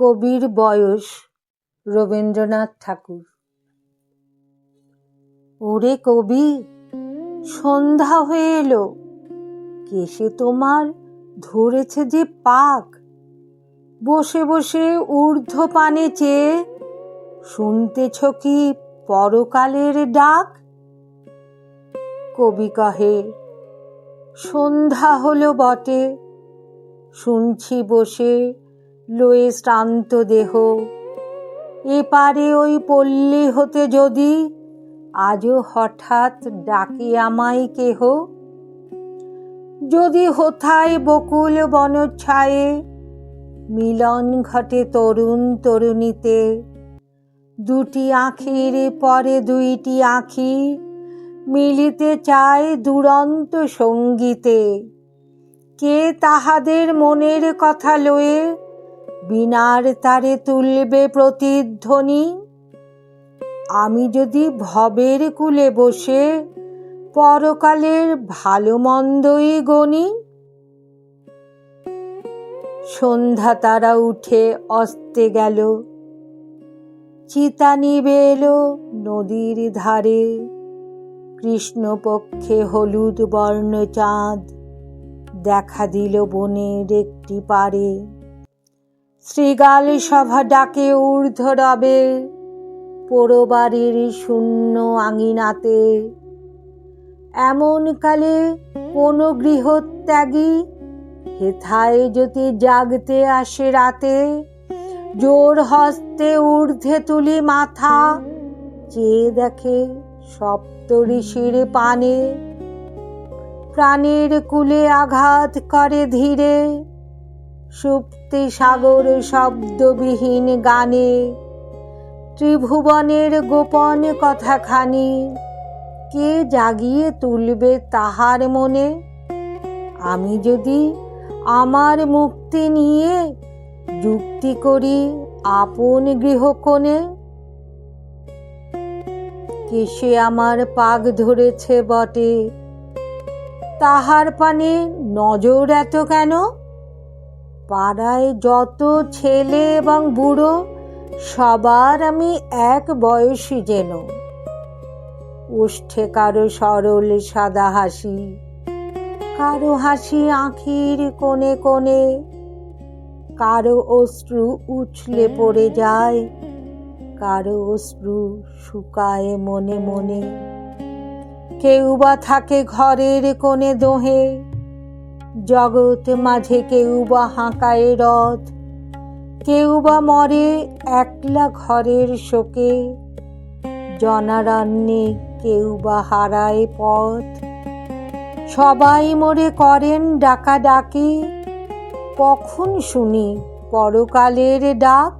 কবির বয়স রবীন্দ্রনাথ ঠাকুর। ওরে কবি, সন্ধ্যা হয়ে এলো, কেশে তোমার ধরেছে যে পাক। বসে বসে ঊর্ধ্বপানে চেয়ে শুনতেছ কি পরকালের ডাক? কবি কহে, সন্ধ্যা হলো বটে, শুনছি বসে লয়ে শ্রান্ত দেহ। এপারে ওই পল্লী হতে যদি আজও হঠাৎ ডাকে আমায় কেহ। যদি হোথায় বকুল বনচ্ছায়ে মিলন ঘটে তরুণ তরুণীতে, দুটি আঁখির পরে দুইটি আঁখি মিলিতে চায় দুরন্ত সঙ্গীতে। কে তাহাদের মনের কথা লয়ে বীণার তারে তুলবে প্রতিধ্বনি? আমি যদি ভবের কূলে বসে পরকালের ভালো মন্দই গণি। সন্ধ্যা তারা উঠে অস্তে গেল, চিতা নিবে এলো নদীর ধারে। কৃষ্ণপক্ষে হলুদ বর্ণ চাঁদ দেখা দিল বনের একটি পারে। শৃগাল সভা ডাকে ঊর্ধ্ব রবে পোড়োবাড়ির শূন্য আঙিনাতে। এমন কালে কোন গৃহত্যাগী হেথায় যদি জাগতে আসে রাতে, জোর হস্তে ঊর্ধ্বে তুলি মাথা চেয়ে দেখে সপ্ত ঋষির পানে। প্রাণের কূলে আঘাত করে ধীরে সুপ্তি সাগর শব্দবিহীন গানে। ত্রিভুবনের গোপন কথাখানি কে জাগিয়ে তুলবে তাহার মনে? আমি যদি আমার মুক্তি নিয়ে যুক্তি করি আপন গৃহকোণে। কেশে আমার পাগ ধরেছে বটে, তাহার পানে নজর এত কেন? পাড়ায় যত ছেলে এবং বুড়ো সবার আমি এক বয়সী যেন। ওষ্ঠে কারো সরল সাদা হাসি, কারো হাসি আঁখির কোণে কোণে। কারো অশ্রু উছলে পড়ে যায়, কারো অশ্রু শুকায় মনে মনে। কেউ বা থাকে ঘরের কোণে দোহে, জগৎ মাঝে কেউ বা হাঁকায় রথ। কেউ বা মরে একলা ঘরের শোকে, জনারণ্যে কেউ বা হারায় পথ। সবাই মোরে করেন ডাকাডাকি, কখন শুনি পরকালের ডাক?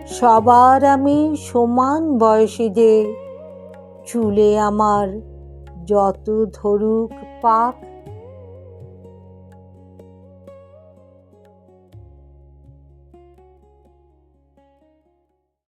সবার আমি সমান বয়সী যে, চুলে আমার যত ধরুক পাক।